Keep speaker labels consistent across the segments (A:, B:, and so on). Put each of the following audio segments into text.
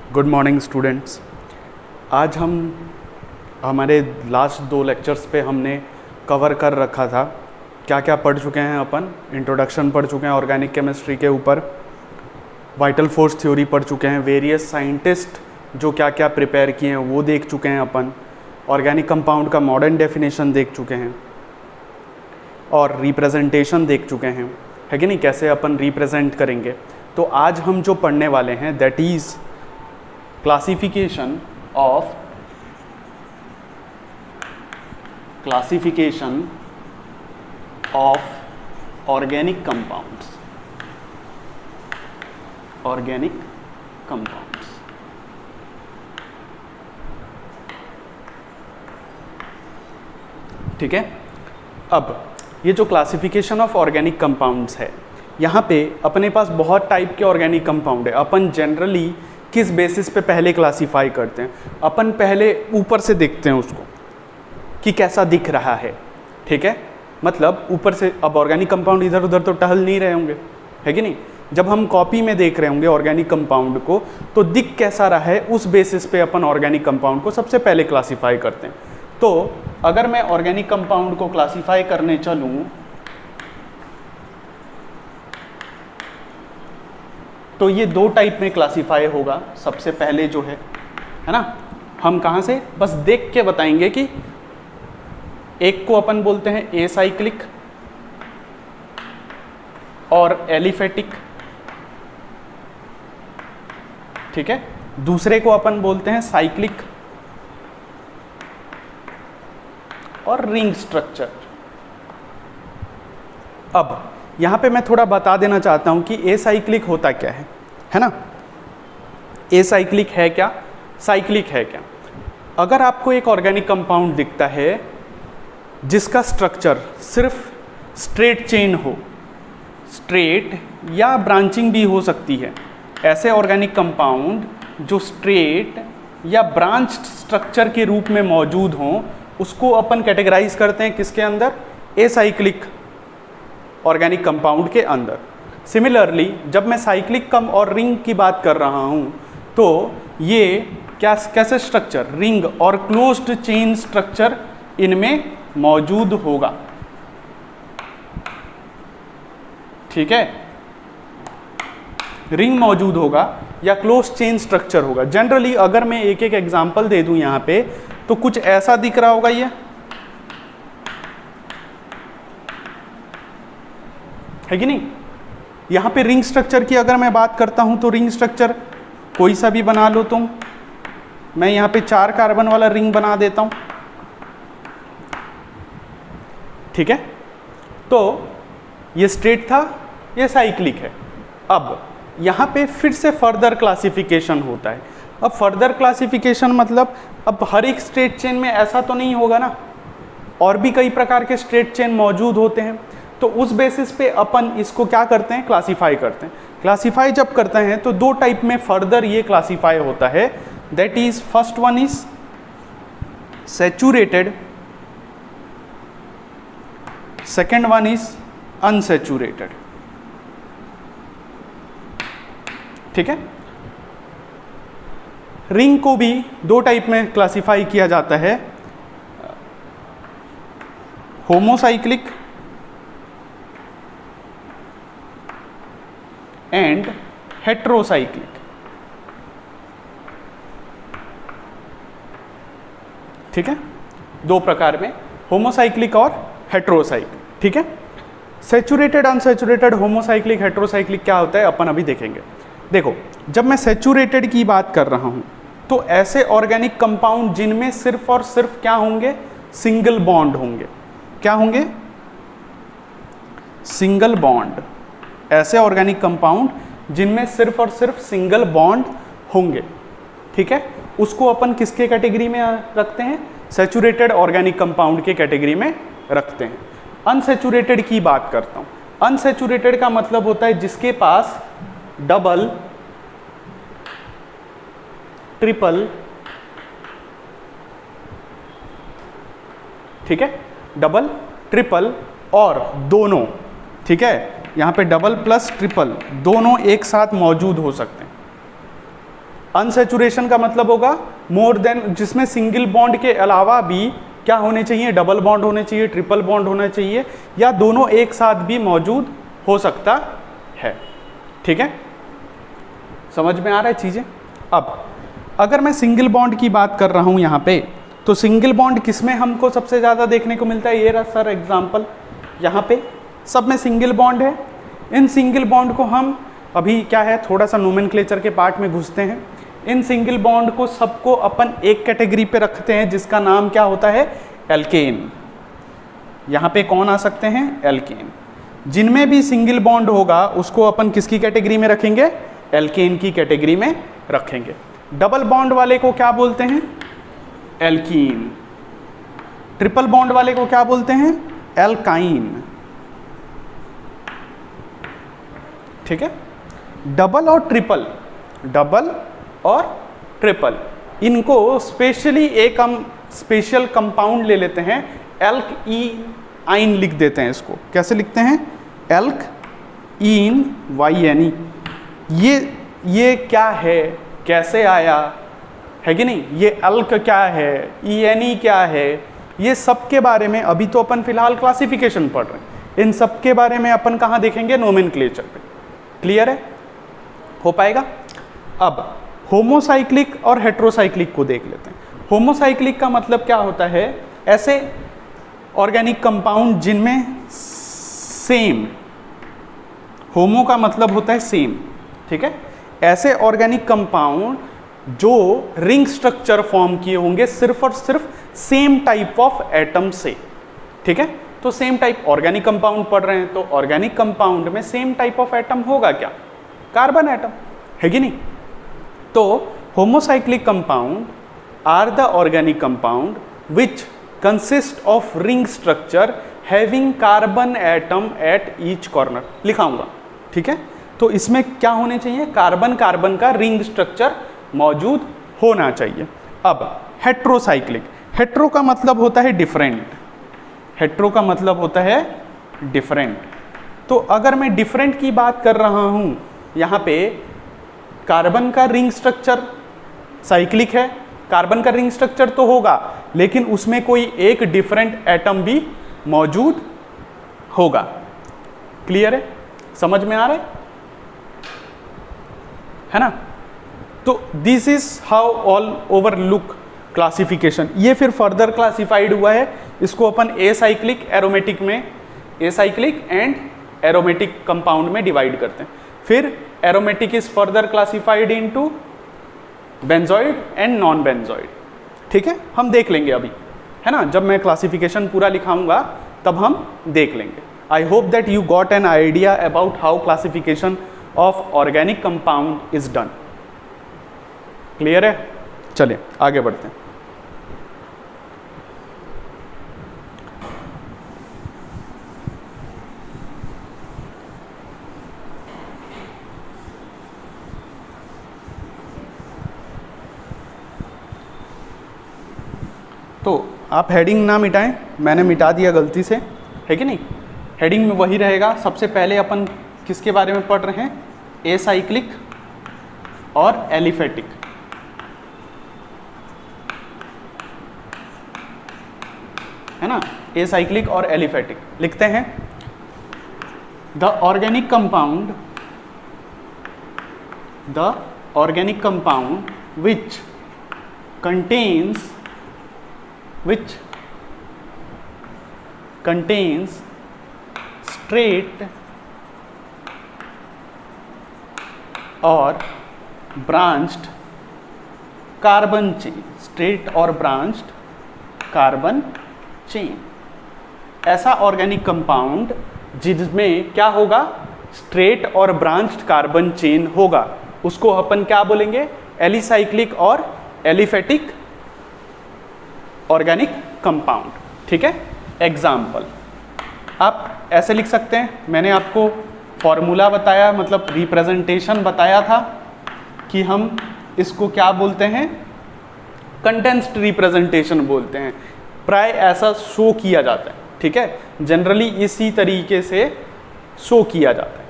A: Good morning students. आज हम हमारे लास्ट 2 लेक्चर्स पे हमने कवर कर रखा था, क्या क्या पढ़ चुके हैं अपन। इंट्रोडक्शन पढ़ चुके हैं ऑर्गेनिक केमिस्ट्री के ऊपर, वाइटल फोर्स थ्योरी पढ़ चुके हैं, वेरियस साइंटिस्ट जो क्या क्या प्रिपेयर किए हैं वो देख चुके हैं अपन, ऑर्गेनिक कंपाउंड का मॉडर्न डेफिनेशन देख चुके हैं और रिप्रेजेंटेशन देख चुके हैं, है कि नहीं, कैसे अपन रिप्रेजेंट करेंगे। तो आज हम जो पढ़ने वाले हैं that is classification of organic compounds. ठीक है। अब ये जो क्लासिफिकेशन ऑफ ऑर्गेनिक कंपाउंड्स है, यहाँ पे अपने पास बहुत टाइप के ऑर्गेनिक कंपाउंड है। अपन जनरली किस बेसिस पे पहले क्लासिफाई करते हैं? अपन पहले ऊपर से देखते हैं उसको कि कैसा दिख रहा है, ठीक है। मतलब ऊपर से, अब ऑर्गेनिक कंपाउंड इधर उधर तो टहल नहीं रहे होंगे, है कि नहीं। जब हम कॉपी में देख रहे होंगे ऑर्गेनिक कंपाउंड को तो दिख कैसा रहा है, उस बेसिस पे अपन ऑर्गेनिक कंपाउंड को सबसे पहले क्लासिफाई करते हैं। तो अगर मैं ऑर्गेनिक कंपाउंड को क्लासिफाई करने चलूँ तो ये 2 टाइप में क्लासिफाई होगा। सबसे पहले जो है ना, हम कहाँ से बस देख के बताएंगे कि एक को अपन बोलते हैं एसाइक्लिक और एलिफेटिक, ठीक है। दूसरे को अपन बोलते हैं साइक्लिक और रिंग स्ट्रक्चर। अब यहाँ पे मैं थोड़ा बता देना चाहता हूँ कि एसाइक्लिक होता क्या है ना। एसाइक्लिक है क्या, साइक्लिक है क्या। अगर आपको एक ऑर्गेनिक कंपाउंड दिखता है जिसका स्ट्रक्चर सिर्फ स्ट्रेट चेन हो, स्ट्रेट या ब्रांचिंग भी हो सकती है, ऐसे ऑर्गेनिक कंपाउंड जो स्ट्रेट या ब्रांच्ड स्ट्रक्चर के रूप में मौजूद हों, उसको अपन कैटेगराइज करते हैं किसके अंदर? एसाइक्लिक ऑर्गेनिक कंपाउंड के अंदर। सिमिलरली जब मैं साइक्लिक कम और रिंग की बात कर रहा हूँ तो ये कैसे स्ट्रक्चर, रिंग और क्लोज्ड चेन स्ट्रक्चर इनमें मौजूद होगा, ठीक है। रिंग मौजूद होगा या क्लोज्ड चेन स्ट्रक्चर होगा। जनरली अगर मैं एक एक एग्जांपल दे दूं यहाँ पे तो कुछ ऐसा दिख रहा होगा, ये है कि नहीं। यहाँ पे रिंग स्ट्रक्चर की अगर मैं बात करता हूँ तो रिंग स्ट्रक्चर कोई सा भी बना लो तुम। मैं यहाँ पे 4 कार्बन वाला रिंग बना देता हूँ, ठीक है। तो ये स्ट्रेट था, ये साइक्लिक है। अब यहाँ पे फिर से फर्दर क्लासिफिकेशन होता है। अब फर्दर क्लासिफिकेशन मतलब अब हर एक स्ट्रेट चेन में ऐसा तो नहीं होगा ना, और भी कई प्रकार के स्ट्रेट चेन मौजूद होते हैं। तो उस बेसिस पे अपन इसको क्या करते हैं? क्लासिफाई करते हैं। क्लासिफाई जब करते हैं तो 2 टाइप में फर्दर ये क्लासिफाई होता है, that is first one is saturated, second one is unsaturated, ठीक है। रिंग को भी 2 टाइप में क्लासिफाई किया जाता है, होमोसाइक्लिक एंड हेट्रोसाइक्लिक, ठीक है। 2 प्रकार में, होमोसाइक्लिक और हेट्रोसाइक्लिक, ठीक है। सैचुरेटेड, अनसैचुरेटेड, होमोसाइक्लिक, हेट्रोसाइक्लिक क्या होता है अपन अभी देखेंगे। देखो, जब मैं सैचुरेटेड की बात कर रहा हूं तो ऐसे ऑर्गेनिक कंपाउंड जिनमें सिर्फ और सिर्फ क्या होंगे? सिंगल बॉन्ड होंगे। क्या होंगे? Single bond. ऐसे ऑर्गेनिक कंपाउंड जिनमें सिर्फ और सिर्फ सिंगल बॉन्ड होंगे, ठीक है। उसको अपन किसके कैटेगरी में रखते हैं? सैचुरेटेड ऑर्गेनिक कंपाउंड के कैटेगरी में रखते हैं। अनसैचुरेटेड की बात करता हूं। अनसैचुरेटेड का मतलब होता है जिसके पास डबल, ट्रिपल, ठीक है, डबल, ट्रिपल और दोनों, ठीक है। यहाँ पे डबल प्लस ट्रिपल दोनों एक साथ मौजूद हो सकते हैं, अनसैचुरेशन का मतलब होगा मोर देन, जिसमें सिंगल बॉन्ड के अलावा भी क्या होने चाहिए, डबल बॉन्ड होने चाहिए, ट्रिपल बॉन्ड होना चाहिए, या दोनों एक साथ भी मौजूद हो सकता है। ठीक है, समझ में आ रहा है चीजें। अब अगर मैं सिंगल बॉन्ड की बात कर रहा हूं यहाँ पे, तो सिंगल बॉन्ड किसमें हमको सबसे ज़्यादा देखने को मिलता है, ये रहा सर एग्जाम्पल, यहाँ पे सब में सिंगल बॉन्ड है। इन सिंगल बॉन्ड को हम अभी क्या है, थोड़ा सा नोमेनक्लेचर के पार्ट में घुसते हैं। इन सिंगल बॉन्ड को सबको अपन एक कैटेगरी पे रखते हैं जिसका नाम क्या होता है, एल्केन। यहाँ पे कौन आ सकते हैं, एल्केन। जिनमें भी सिंगल बॉन्ड होगा उसको अपन किसकी कैटेगरी में रखेंगे, एल्केन की कैटेगरी में रखेंगे। डबल बॉन्ड वाले को क्या बोलते हैं, एल्कीन। ट्रिपल बॉन्ड वाले को क्या बोलते हैं, एल्काइन। ठीक है, डबल और ट्रिपल, डबल और ट्रिपल, इनको स्पेशली एक हम स्पेशल कंपाउंड ले लेते हैं, एल्क ई आइन लिख देते हैं। इसको कैसे लिखते हैं, एल्क इन YNE। ये क्या है, कैसे आया है कि नहीं, ये एल्क क्या है, ENE क्या है, ये सब के बारे में अभी तो अपन फिलहाल क्लासिफिकेशन पढ़ रहे हैं। इन सब के बारे में अपन कहाँ देखेंगे, नोमेनक्लेचर पे। क्लियर है, हो पाएगा। अब होमोसाइक्लिक और हेट्रोसाइक्लिक को देख लेते हैं। होमोसाइक्लिक का मतलब क्या होता है, ऐसे ऑर्गेनिक कंपाउंड जिनमें सेम, होमो का मतलब होता है सेम, ठीक है, ऐसे ऑर्गेनिक कंपाउंड जो रिंग स्ट्रक्चर फॉर्म किए होंगे सिर्फ और सिर्फ सेम टाइप ऑफ एटम से। ठीक है, तो सेम टाइप ऑर्गेनिक कंपाउंड पढ़ रहे हैं, तो ऑर्गेनिक कंपाउंड में सेम टाइप ऑफ एटम होगा क्या, कार्बन एटम, है कि नहीं। तो homocyclic compound are the organic compound which consist of ring structure having carbon atom at each corner, लिखाऊंगा। ठीक है, तो इसमें क्या होने चाहिए, कार्बन कार्बन का रिंग स्ट्रक्चर मौजूद होना चाहिए। अब हेट्रोसाइक्लिक, हेट्रो का मतलब होता है डिफरेंट, हेट्रो का मतलब होता है डिफरेंट। तो अगर मैं डिफरेंट की बात कर रहा हूं, यहाँ पे कार्बन का रिंग स्ट्रक्चर साइक्लिक है, कार्बन का रिंग स्ट्रक्चर तो होगा लेकिन उसमें कोई एक डिफरेंट एटम भी मौजूद होगा। क्लियर है, समझ में आ रहा है ना। तो this is how all over look classification. ये फिर फर्दर क्लासिफाइड हुआ है, इसको अपन एसाइक्लिक एरोमेटिक में, एसाइक्लिक एंड एरोमेटिक कंपाउंड में डिवाइड करते हैं। फिर aromatic is further classified into benzoid and non benzoid. ठीक है, हम देख लेंगे अभी, है ना, जब मैं क्लासिफिकेशन पूरा लिखाऊंगा तब हम देख लेंगे। I hope that you got an idea about how classification of organic compound is done. Clear है, चलिए आगे बढ़ते हैं। तो आप हेडिंग ना मिटाएं, मैंने मिटा दिया गलती से, है कि नहीं। हेडिंग में वही रहेगा। सबसे पहले अपन किसके बारे में पढ़ रहे हैं, एसाइक्लिक और एलिफेटिक। है ना, एसाइक्लिक और एलिफेटिक लिखते हैं। The organic compound, the organic compound which contains straight or branched carbon chain, straight और branched carbon chain, ऐसा ऑर्गेनिक कंपाउंड जिसमें क्या होगा, स्ट्रेट और ब्रांच्ड कार्बन चेन होगा, उसको अपन क्या बोलेंगे, एलिसाइक्लिक और एलिफेटिक ऑर्गेनिक कंपाउंड। ठीक है, एग्जाम्पल आप ऐसे लिख सकते हैं, मैंने आपको फॉर्मूला बताया, मतलब रिप्रेजेंटेशन बताया था कि हम इसको क्या बोलते हैं, कंडेंस्ड रिप्रेजेंटेशन बोलते हैं। प्राय ऐसा शो किया जाता है, ठीक है, जनरली इसी तरीके से शो किया जाता है।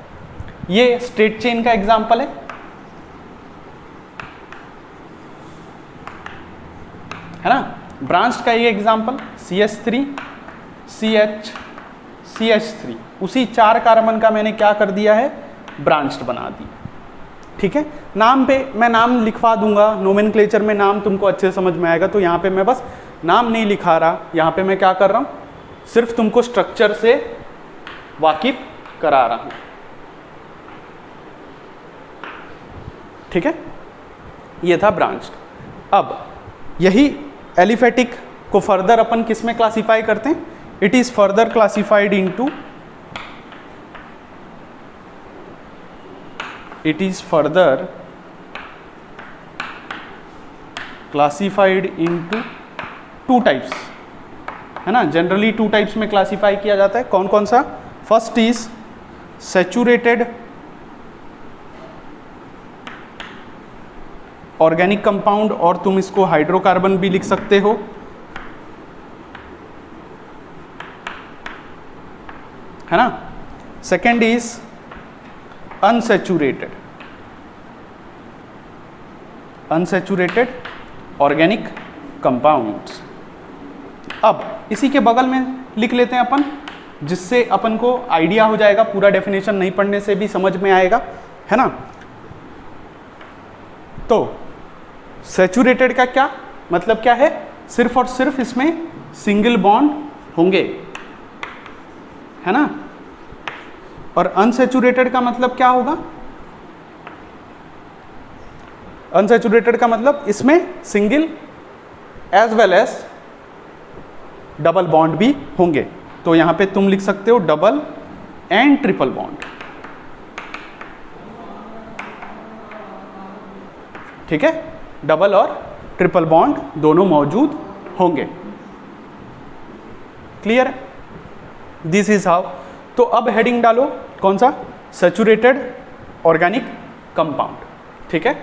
A: ये स्ट्रेट चेन का एग्जाम्पल है, ब्रांच्ड का ये एग्जाम्पल CH3 CH CH3, उसी 4 कार्बन का मैंने क्या कर दिया है, ब्रांच्ड बना दिया। ठीक है, नाम पे मैं नाम लिखवा दूंगा, नोमेनक्लेचर में नाम तुमको अच्छे समझ में आएगा, तो यहाँ पे मैं बस नाम नहीं लिखा रहा, यहाँ पे मैं क्या कर रहा हूँ, सिर्फ तुमको स्ट्रक्चर से वाकिफ करा रहा हूँ। ठीक है, ये था ब्रांच्ड। अब यही एलिफेटिक को फर्दर अपन किस में क्लासीफाई करते हैं, it is further classified into, it is further classified into 2 types, है ना। जनरली 2 टाइप्स में क्लासीफाई किया जाता है, कौन कौन सा, first is saturated organic compound, और तुम इसको हाइड्रोकार्बन भी लिख सकते हो, है ना। Second is unsaturated organic compounds. अब इसी के बगल में लिख लेते हैं अपन, जिससे अपन को आइडिया हो जाएगा, पूरा डेफिनेशन नहीं पढ़ने से भी समझ में आएगा, है ना। तो सैचुरेटेड का क्या मतलब क्या है, सिर्फ और सिर्फ इसमें सिंगल बॉन्ड होंगे, है ना। और अनसैचुरेटेड का मतलब क्या होगा, अनसैचुरेटेड का मतलब इसमें single as well as double bond भी होंगे। तो यहां पे तुम लिख सकते हो डबल एंड ट्रिपल बॉन्ड। ठीक है, डबल और ट्रिपल बॉन्ड दोनों मौजूद होंगे। क्लियर है, दिस इज हाउ। तो अब हेडिंग डालो, कौन सा, सैचुरेटेड ऑर्गेनिक कंपाउंड। ठीक है,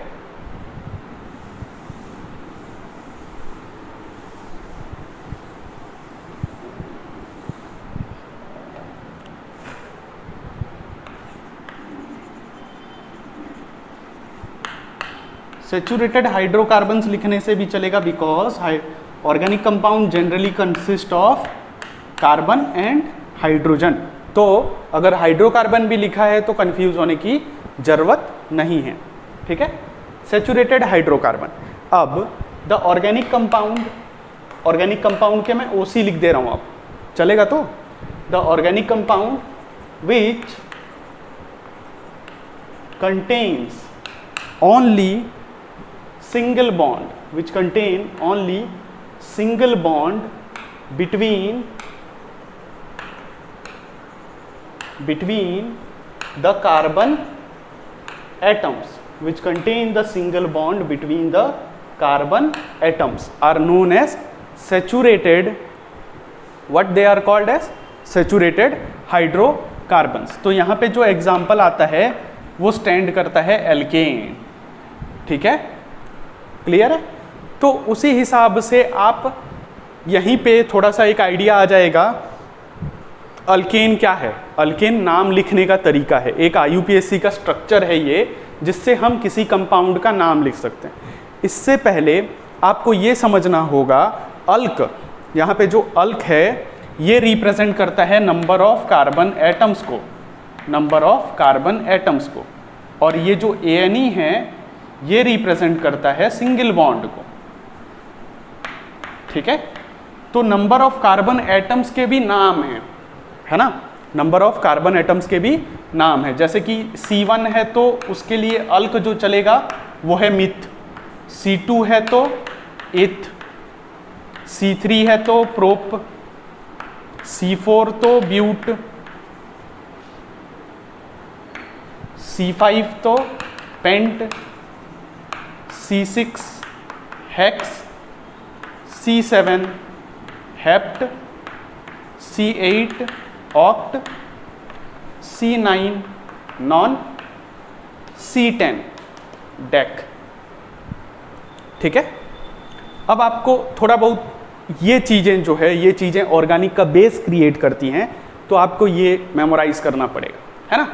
A: सैचुरेटेड हाइड्रोकार्बन्स लिखने से भी चलेगा, because organic compound generally consist of carbon and hydrogen. तो अगर हाइड्रोकार्बन भी लिखा है तो कंफ्यूज होने की जरूरत नहीं है। ठीक है, सैचुरेटेड हाइड्रोकार्बन। अब द ऑर्गेनिक कंपाउंड के मैं OC लिख दे रहा हूं, अब चलेगा। तो the organic compound which contains only single bond, which contain only single bond between the carbon atoms, which contain the single bond between the carbon atoms are known as saturated, what they are called as saturated hydrocarbons। तो यहाँ पे जो example आता है वो stand करता है alkene. ठीक है, क्लियर है। तो उसी हिसाब से आप यहीं पे थोड़ा सा एक आइडिया आ जाएगा, अल्केन क्या है। अल्केन नाम लिखने का तरीका है, एक IUPAC का स्ट्रक्चर है ये, जिससे हम किसी कंपाउंड का नाम लिख सकते हैं। इससे पहले आपको ये समझना होगा, अल्क, यहाँ पे जो अल्क है ये रिप्रेजेंट करता है नंबर ऑफ कार्बन एटम्स को, नंबर ऑफ कार्बन एटम्स को, और ये जो ANE है ये रिप्रेजेंट करता है सिंगल बॉन्ड को। ठीक है, तो नंबर ऑफ कार्बन एटम्स के भी नाम है ना, नंबर ऑफ कार्बन एटम्स के भी नाम है। जैसे कि C1 है तो उसके लिए अल्क जो चलेगा वो है मिथ, C2 है तो इथ, C3 है तो प्रोप, C4 तो ब्यूट, C5 तो pent, C6 hex, C7 hept, C8 oct, C9 non, C10 dec. ठीक है, अब आपको थोड़ा बहुत ये चीज़ें जो है, ये चीज़ें ऑर्गेनिक का बेस क्रिएट करती हैं, तो आपको ये मेमोराइज करना पड़ेगा, है ना।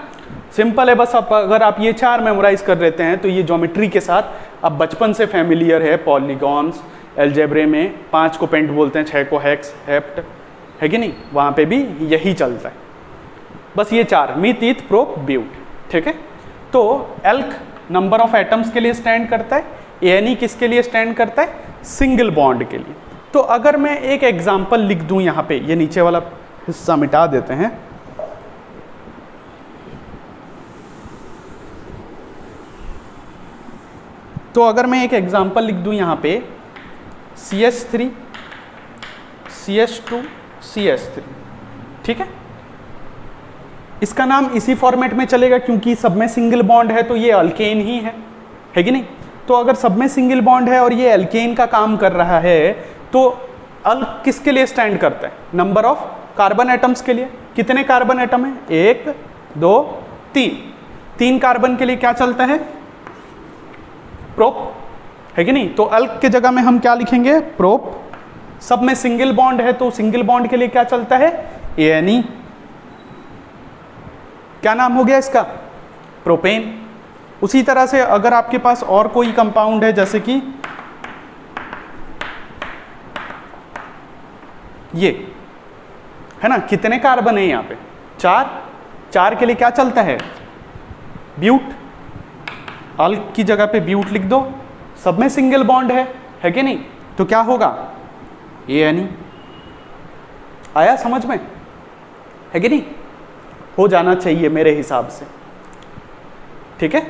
A: सिंपल है, बस अगर आप ये 4 मेमोराइज कर लेते हैं तो ये ज्योमेट्री के साथ अब बचपन से फैमिलियर है, पॉलीगॉन्स, अलजेब्रे में 5 को पेंट बोलते हैं, 6 को हेक्स हेप्ट, है कि नहीं, वहाँ पे भी यही चलता है। बस ये 4 मीथ ईथ प्रोप ब्यूट, ठीक है। तो एल्क नंबर ऑफ एटम्स के लिए स्टैंड करता है, एएनई किसके लिए स्टैंड करता है, सिंगल बॉन्ड के लिए। तो अगर मैं एक एग्जाम्पल लिख दूं यहाँ पे, ये नीचे वाला हिस्सा मिटा देते हैं, तो अगर मैं एक एग्जाम्पल लिख दूं यहाँ पे CH3 CH2 CH3, ठीक है। इसका नाम इसी फॉर्मेट में चलेगा क्योंकि सब में सिंगल बॉन्ड है, तो ये अल्केन ही है कि नहीं। तो अगर सब में सिंगल बॉन्ड है और ये अल्केन का काम कर रहा है, तो अल्क किसके लिए स्टैंड करता है, नंबर ऑफ कार्बन एटम्स के लिए। कितने कार्बन एटम है, 1 2 3 कार्बन के लिए क्या चलता है, प्रोप, है कि नहीं। तो अल्क के जगह में हम क्या लिखेंगे, प्रोप। सब में सिंगल बॉन्ड है तो सिंगल बॉन्ड के लिए क्या चलता है, एएनई। क्या नाम हो गया इसका, प्रोपेन। उसी तरह से अगर आपके पास और कोई कंपाउंड है, जैसे कि ये है ना, कितने कार्बन है यहाँ पे, 4 के लिए क्या चलता है, ब्यूट। अल्क की जगह पे ब्यूट लिख दो, सब में सिंगल बॉन्ड है कि नहीं, तो क्या होगा, एएनई। आया समझ में, है कि नहीं, हो जाना चाहिए मेरे हिसाब से, ठीक है।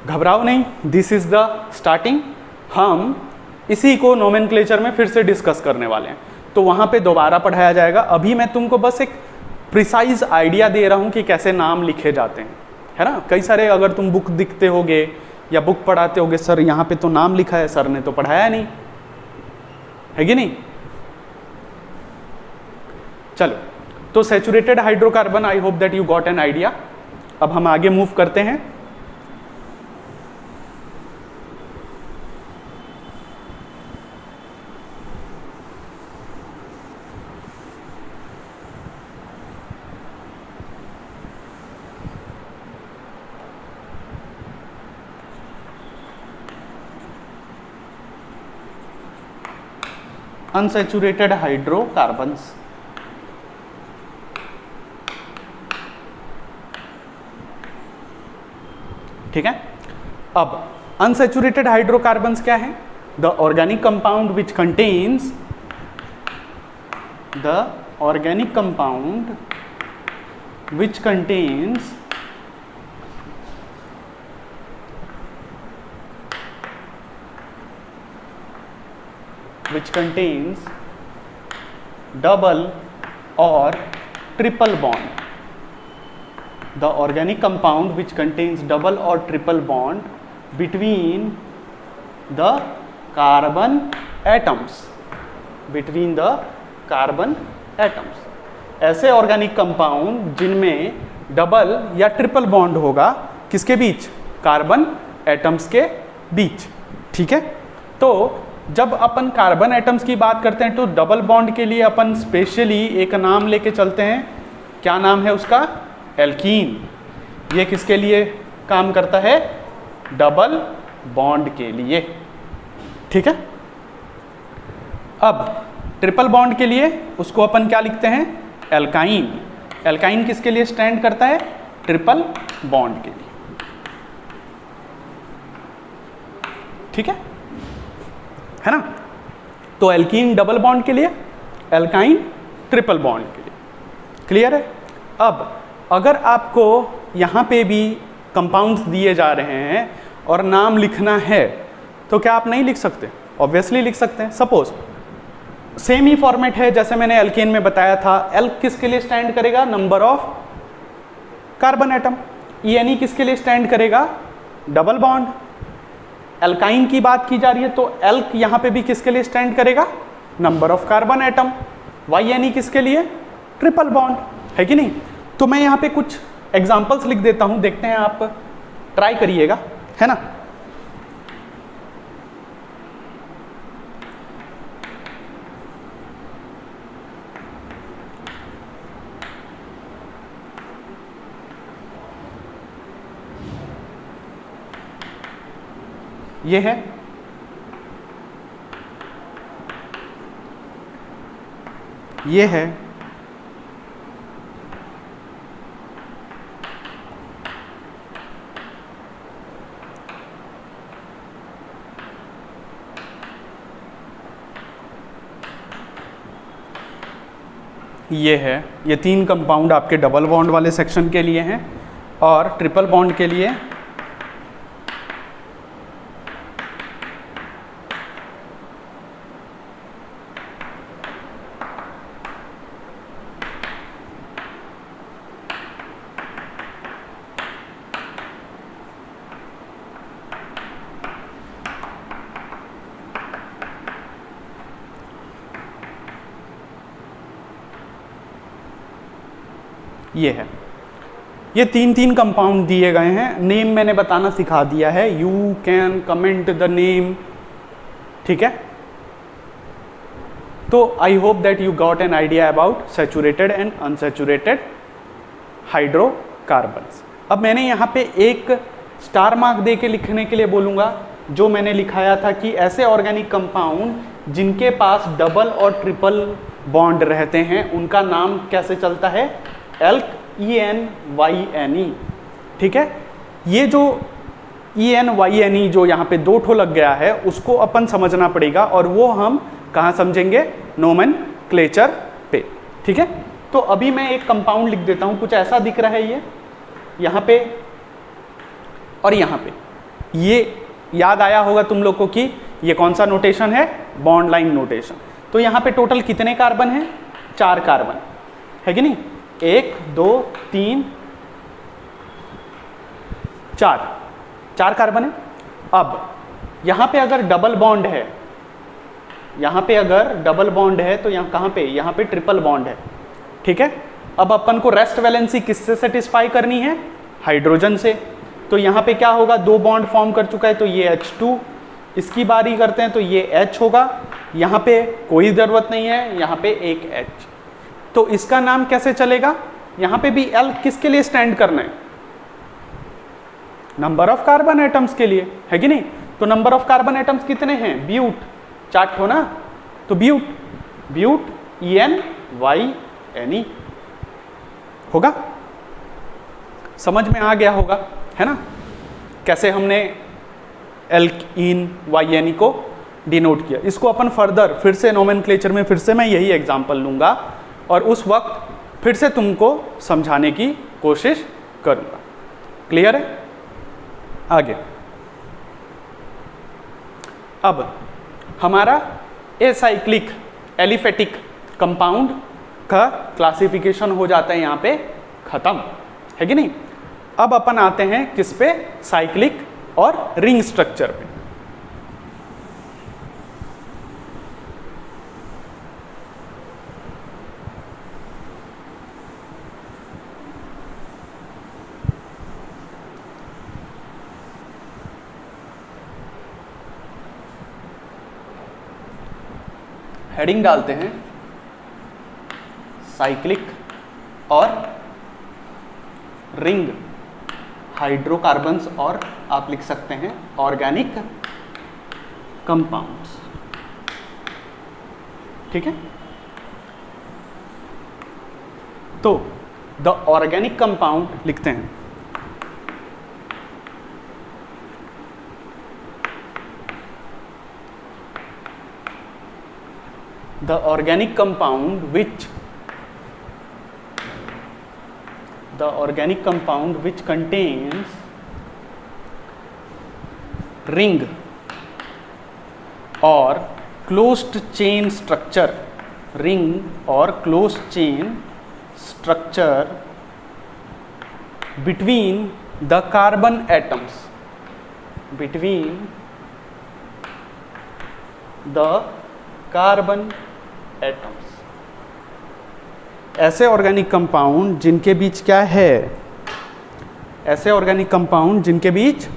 A: घबराओ नहीं, दिस इज द स्टार्टिंग। हम इसी को नोमेनक्लेचर में फिर से डिस्कस करने वाले हैं, तो वहाँ पे दोबारा पढ़ाया जाएगा। अभी मैं तुमको बस एक प्रिसाइज आइडिया दे रहा हूँ कि कैसे नाम लिखे जाते हैं, है ना। कई सारे अगर तुम बुक दिखते होगे या बुक पढ़ाते होगे, सर यहाँ पे तो नाम लिखा है, सर ने तो पढ़ाया नहीं, है कि नहीं। चलो, तो saturated hydrocarbon, I hope that you got an idea. अब हम आगे मूव करते हैं। अनसैचुरेटेड हाइड्रोकार्बन्स, ठीक है। अब अनसैचुरेटेड हाइड्रोकार्बन्स क्या है, the organic compound which contains which contains double or triple bond. The organic compound which contains double or triple bond between the carbon atoms. Between the carbon atoms. ऐसे organic compound जिनमें double या triple bond होगा, किसके बीच, carbon atoms के बीच, ठीक है। तो जब अपन कार्बन एटम्स की बात करते हैं तो डबल बॉन्ड के लिए अपन स्पेशली एक नाम लेके चलते हैं, क्या नाम है उसका, एल्कीन। ये किसके लिए काम करता है, डबल बॉन्ड के लिए, ठीक है। अब ट्रिपल बॉन्ड के लिए उसको अपन क्या लिखते हैं, एल्काइन। एल्काइन किसके लिए स्टैंड करता है, ट्रिपल बॉन्ड के लिए, ठीक है ना। तो एल्कीन डबल बॉन्ड के लिए, एल्काइन ट्रिपल बॉन्ड के लिए, क्लियर है। अब अगर आपको यहाँ पे भी कंपाउंड्स दिए जा रहे हैं और नाम लिखना है तो क्या आप नहीं लिख सकते, ऑब्वियसली लिख सकते हैं। सपोज सेम ही फॉर्मेट है जैसे मैंने एल्केन में बताया था, एल्क किसके लिए स्टैंड करेगा, number of carbon atom. ENE किसके लिए स्टैंड करेगा, डबल बॉन्ड। एल्काइन की बात की जा रही है तो एल्क यहाँ पे भी किसके लिए स्टैंड करेगा, number of carbon atom. YNE किसके लिए, ट्रिपल बॉन्ड, है कि नहीं। तो मैं यहाँ पे कुछ एग्जाम्पल्स लिख देता हूँ, देखते हैं, आप ट्राई करिएगा, है ना। ये है ये है ये 3 कंपाउंड आपके डबल बॉन्ड वाले सेक्शन के लिए हैं और ट्रिपल बॉन्ड के लिए ये है। ये 3 कंपाउंड दिए गए हैं, नेम मैंने बताना सिखा दिया है, you can comment the name, ठीक है। तो I hope that you got an idea about saturated and unsaturated hydrocarbons. अब मैंने यहाँ पे एक स्टार मार्क दे के लिखने के लिए बोलूँगा, जो मैंने लिखाया था कि ऐसे ऑर्गेनिक कंपाउंड जिनके पास डबल और ट्रिपल बॉन्ड रहते हैं उनका नाम कैसे चलता है, एल्क ENYNE, ठीक है। ये जो ENYNE जो यहाँ पे 2 ठो लग गया है उसको अपन समझना पड़ेगा, और वो हम कहाँ समझेंगे, नोमेनक्लेचर पे, ठीक है। तो अभी मैं एक कंपाउंड लिख देता हूँ, कुछ ऐसा दिख रहा है ये यहाँ पे और यहाँ पे। ये याद आया होगा तुम लोग को कि ये कौन सा नोटेशन है, बॉन्ड लाइन नोटेशन। तो यहाँ पे टोटल कितने कार्बन हैं, 4 कार्बन है कि नहीं, 1 2 3 4 कार्बन है। अब यहाँ पे अगर डबल बॉन्ड है, यहाँ पे अगर डबल बॉन्ड है तो यहाँ पे ट्रिपल बॉन्ड है, ठीक है। अब अपन को रेस्ट वैलेंसी किससे सेटिस्फाई करनी है, हाइड्रोजन से। तो यहाँ पे क्या होगा, 2 बॉन्ड फॉर्म कर चुका है तो ये H2, इसकी बारी करते हैं तो ये H होगा, यहाँ पे कोई ज़रूरत नहीं है, यहाँ पे एक H। तो इसका नाम कैसे चलेगा, यहाँ पे भी L किसके लिए स्टैंड करना है, नंबर ऑफ कार्बन एटम्स के लिए, है कि नहीं। तो नंबर ऑफ कार्बन एटम्स कितने हैं, ब्यूट 4 ठो ना, तो ब्यूट ENYNE होगा, समझ में आ गया होगा, है ना, कैसे हमने ENYNE को डिनोट किया। इसको अपन फर्दर फिर से नोमेनक्लेचर में फिर से मैं यही एग्जांपल लूँगा और उस वक्त फिर से तुमको समझाने की कोशिश करूँगा। क्लियर है, आगे। अब हमारा एसाइक्लिक एलिफेटिक कंपाउंड का क्लासिफिकेशन हो जाता है यहाँ पे ख़त्म, है कि नहीं। अब अपन आते हैं किस पे, साइक्लिक और रिंग स्ट्रक्चर पे। हेडिंग डालते हैं साइक्लिक और रिंग हाइड्रोकार्बन्स, और आप लिख सकते हैं ऑर्गेनिक कंपाउंड्स, ठीक है। तो द ऑर्गेनिक कंपाउंड लिखते हैं, the organic compound which contains ring or closed chain structure, ring or closed chain structure between the carbon atoms, between the carbon atoms. ऐसे ऑर्गेनिक कंपाउंड जिनके बीच क्या है, ऐसे ऑर्गेनिक कंपाउंड जिनके बीच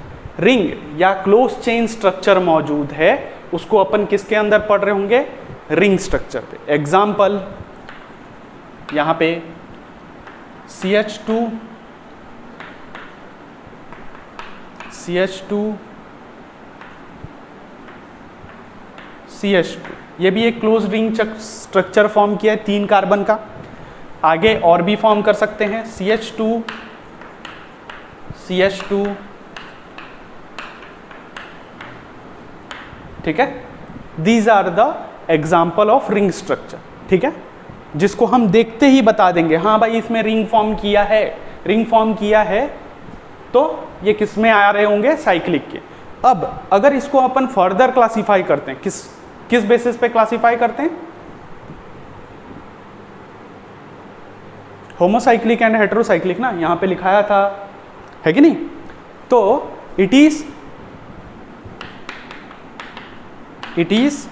A: रिंग या close chain structure मौजूद है, उसको अपन किसके अंदर पढ़ रहे होंगे, रिंग स्ट्रक्चर पे। एग्जाम्पल यहाँ पे CH2 CH2 CH2 ये भी एक क्लोज रिंग स्ट्रक्चर फॉर्म किया है 3 कार्बन का। आगे और भी फॉर्म कर सकते हैं, CH2 ठीक है। These are the example of ring structure, ठीक है, जिसको हम देखते ही बता देंगे हाँ भाई इसमें रिंग फॉर्म किया है, रिंग फॉर्म किया है। तो ये किस में आ रहे होंगे, साइक्लिक के। अब अगर इसको अपन फर्दर क्लासीफाई करते हैं, किस बेसिस पे क्लासीफाई करते हैं, होमोसाइक्लिक एंड हेटेरोसाइक्लिक ना, यहां पे लिखाया था, है कि नहीं। तो it is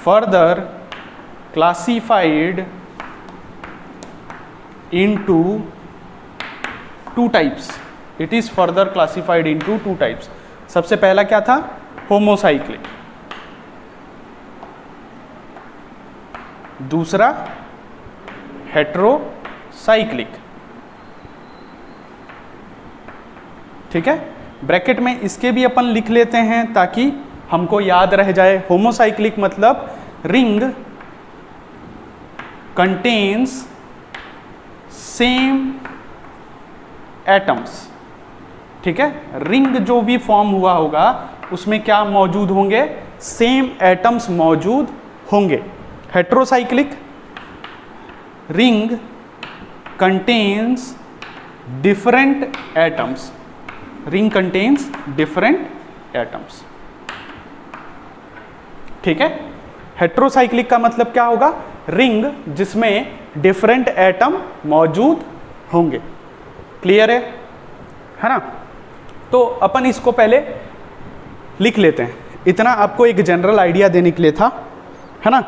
A: further classified into 2 types. It is further classified into 2 types. सबसे पहला क्या था, होमोसाइक्लिक, दूसरा हेटेरोसाइक्लिक, ठीक है। ब्रैकेट में इसके भी अपन लिख लेते हैं ताकि हमको याद रह जाए। होमोसाइक्लिक मतलब रिंग कंटेन्स सेम एटम्स, ठीक है। रिंग जो भी फॉर्म हुआ होगा उसमें क्या मौजूद होंगे, सेम एटम्स मौजूद होंगे। Heterocyclic ring contains different atoms, ring contains different atoms, ठीक है। हेटेरोसाइक्लिक का मतलब क्या होगा, रिंग जिसमें डिफरेंट एटम मौजूद होंगे। क्लियर है ना। तो अपन इसको पहले लिख लेते हैं, इतना आपको एक जनरल आइडिया देने के लिए था, है ना।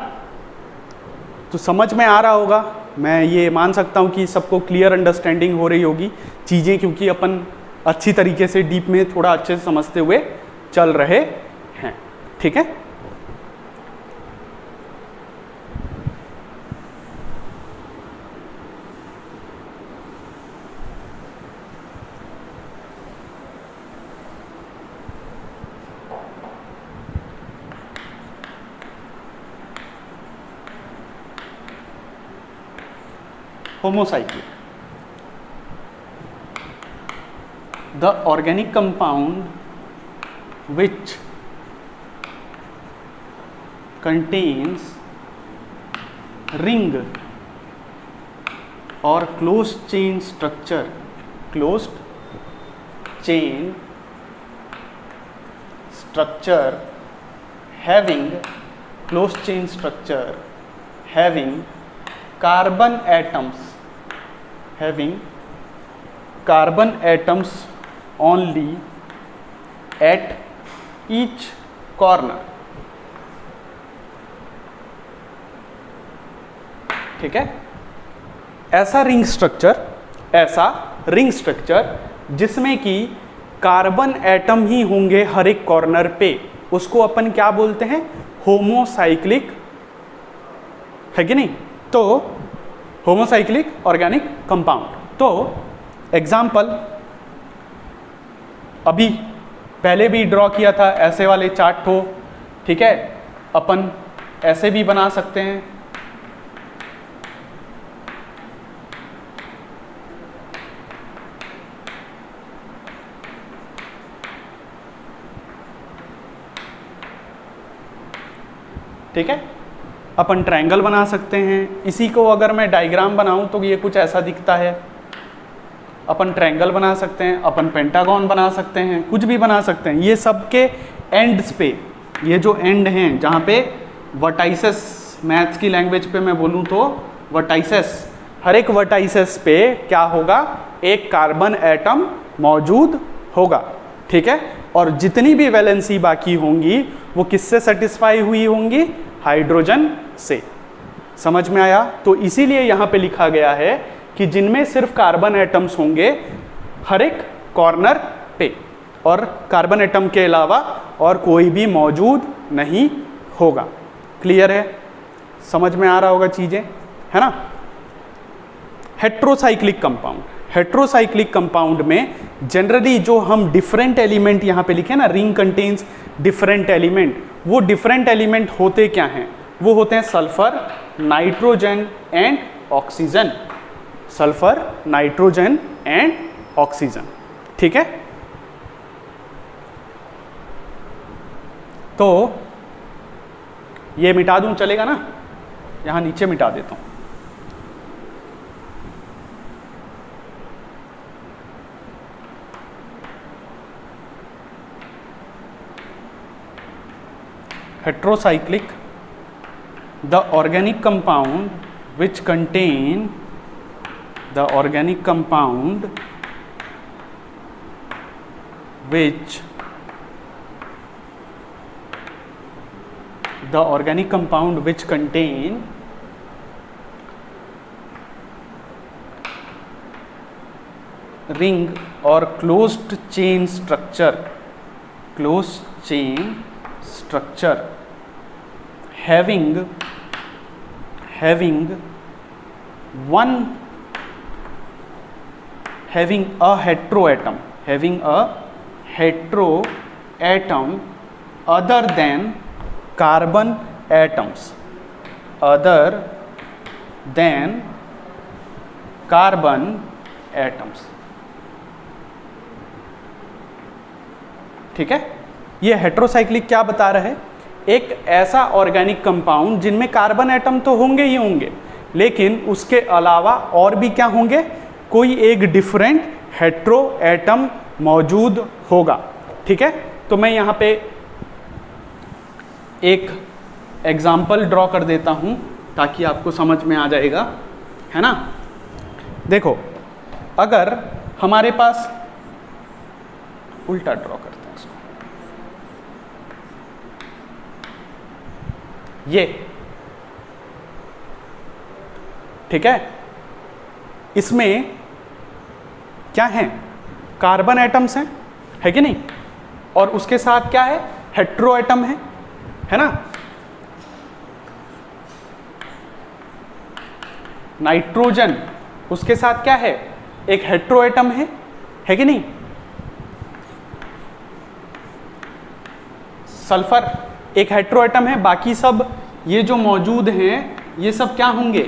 A: तो समझ में आ रहा होगा, मैं ये मान सकता हूँ कि सबको क्लियर अंडरस्टैंडिंग हो रही होगी चीज़ें, क्योंकि अपन अच्छी तरीके से डीप में थोड़ा अच्छे से समझते हुए चल रहे हैं, ठीक है। Homocyclic, the organic compound which contains ring or closed chain structure, closed chain structure having closed chain structure having carbon atoms, having carbon atoms only at each corner, ठीक है। ऐसा रिंग स्ट्रक्चर जिसमें कि कार्बन एटम ही होंगे हर एक corner पे, उसको अपन क्या बोलते हैं, होमोसाइक्लिक, है कि नहीं। तो होमोसाइक्लिक ऑर्गेनिक कंपाउंड। तो एग्जाम्पल अभी पहले भी ड्रॉ किया था, ऐसे वाले 4 ठो, ठीक है। अपन ऐसे भी बना सकते हैं, ठीक है। अपन ट्रायंगल बना सकते हैं। इसी को अगर मैं डायग्राम बनाऊं तो ये कुछ ऐसा दिखता है। अपन ट्रायंगल बना सकते हैं, अपन पेंटागन बना सकते हैं, कुछ भी बना सकते हैं। ये सब के एंड्स पे, ये जो एंड हैं जहाँ पे वर्टाइसेस, मैथ्स की लैंग्वेज पे मैं बोलूँ तो वर्टाइसेस, हर एक वर्टाइसेस पे क्या होगा, एक कार्बन एटम मौजूद होगा, ठीक है। और जितनी भी वैलेंसी बाकी होंगी वो किससे सेटिस्फाई हुई होंगी, हाइड्रोजन से। समझ में आया। तो इसीलिए यहाँ पे लिखा गया है कि जिनमें सिर्फ कार्बन एटम्स होंगे हर एक कॉर्नर पे, और कार्बन एटम के अलावा और कोई भी मौजूद नहीं होगा। क्लियर है, समझ में आ रहा होगा चीज़ें, है ना। हेट्रोसाइक्लिक कंपाउंड, हेट्रोसाइक्लिक कंपाउंड में जनरली जो हम डिफरेंट एलिमेंट यहाँ पे लिखे ना, रिंग कंटेन्स डिफरेंट एलिमेंट, वो डिफरेंट एलिमेंट होते क्या हैं? वो होते हैं sulphur, nitrogen and oxygen. Sulphur, nitrogen and oxygen, ठीक है। तो ये मिटा दूं, चलेगा ना? यहां नीचे मिटा देता हूं। Heterocyclic, the organic compound which contain the organic compound which contain ring or closed chain structure having a heteroatom other than carbon atoms, ठीक है। ये हेट्रोसाइक्लिक क्या बता रहा है? एक ऐसा ऑर्गेनिक कंपाउंड जिनमें कार्बन एटम तो होंगे ही होंगे, लेकिन उसके अलावा और भी क्या होंगे? कोई एक डिफरेंट हेट्रो एटम मौजूद होगा, ठीक है। तो मैं यहाँ पे एक एग्जाम्पल ड्रॉ कर देता हूँ ताकि आपको समझ में आ जाएगा, है ना। देखो, अगर हमारे पास, उल्टा ड्रॉ करते हैं इसको, ये, ठीक है। इसमें क्या है? कार्बन एटम्स हैं, है कि नहीं? और उसके साथ क्या है? हेट्रो एटम है ना। नाइट्रोजन, उसके साथ क्या है? एक हेट्रो एटम है कि नहीं? सल्फर एक हेट्रो एटम है, बाकी सब ये जो मौजूद हैं ये सब क्या होंगे?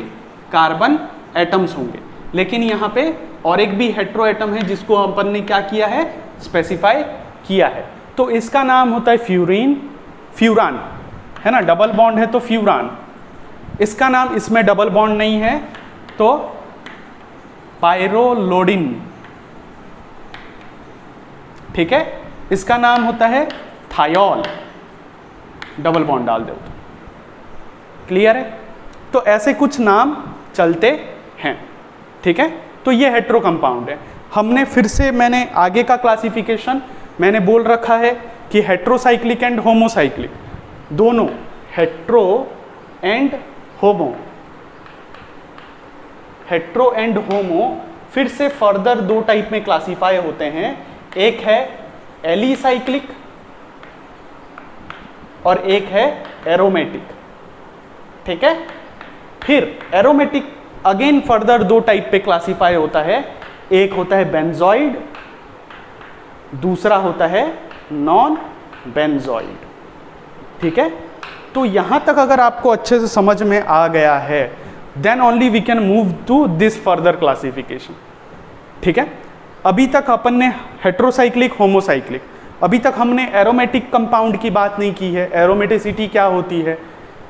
A: कार्बन एटम्स होंगे। लेकिन यहाँ पे और एक भी हेट्रो एटम है जिसको अपन ने क्या किया है? स्पेसिफाई किया है। तो इसका नाम होता है फ्यूरान, है ना। डबल बॉन्ड है तो फ्यूरान। इसका नाम, इसमें डबल बॉन्ड नहीं है तो पायरोलोडिन, ठीक है। इसका नाम होता है थायोल, डबल बॉन्ड डाल दो तो। क्लियर है? तो ऐसे कुछ नाम चलते हैं, ठीक है। तो ये हेट्रो कंपाउंड है। हमने फिर से, मैंने आगे का क्लासिफिकेशन मैंने बोल रखा है कि हेट्रोसाइक्लिक एंड होमोसाइक्लिक, दोनों हेट्रो एंड होमो फिर से फर्दर दो टाइप में क्लासिफाई होते हैं। एक है एलिसाइक्लिक और एक है एरोमेटिक, ठीक है। फिर एरोमेटिक अगेन फर्दर दो टाइप पे क्लासिफाई होता है। एक होता है बेंजॉइड, दूसरा होता है नॉन बेंजॉइड, ठीक है। तो यहां तक अगर आपको अच्छे से समझ में आ गया है, then only we can move to this further classification, ठीक है। अभी तक अपन ने हेट्रोसाइक्लिक, होमोसाइक्लिक, अभी तक हमने एरोमेटिक कंपाउंड की बात नहीं की है। एरोमेटिसिटी क्या होती है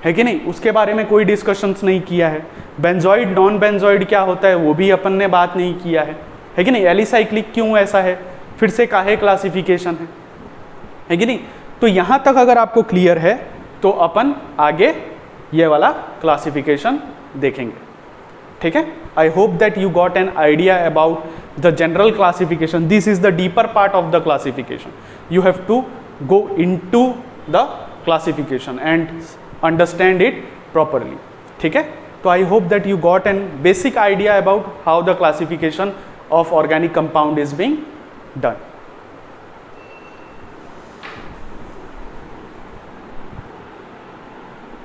A: कि नहीं, उसके बारे में कोई डिस्कशंस नहीं किया है। बेंजॉइड, नॉन बेंजॉइड क्या होता है वो भी अपन ने बात नहीं किया है कि नहीं। एलिसाइक्लिक क्यों ऐसा है, फिर से काहे क्लासिफिकेशन है कि नहीं। तो यहाँ तक अगर आपको क्लियर है तो अपन आगे ये वाला क्लासिफिकेशन देखेंगे, ठीक है। I hope that you got an idea about the general classification. This is the deeper part of the classification. You have to go into the classification and understand it properly, ठीक है। तो I hope that you got an basic idea about how the classification of organic compound is being done.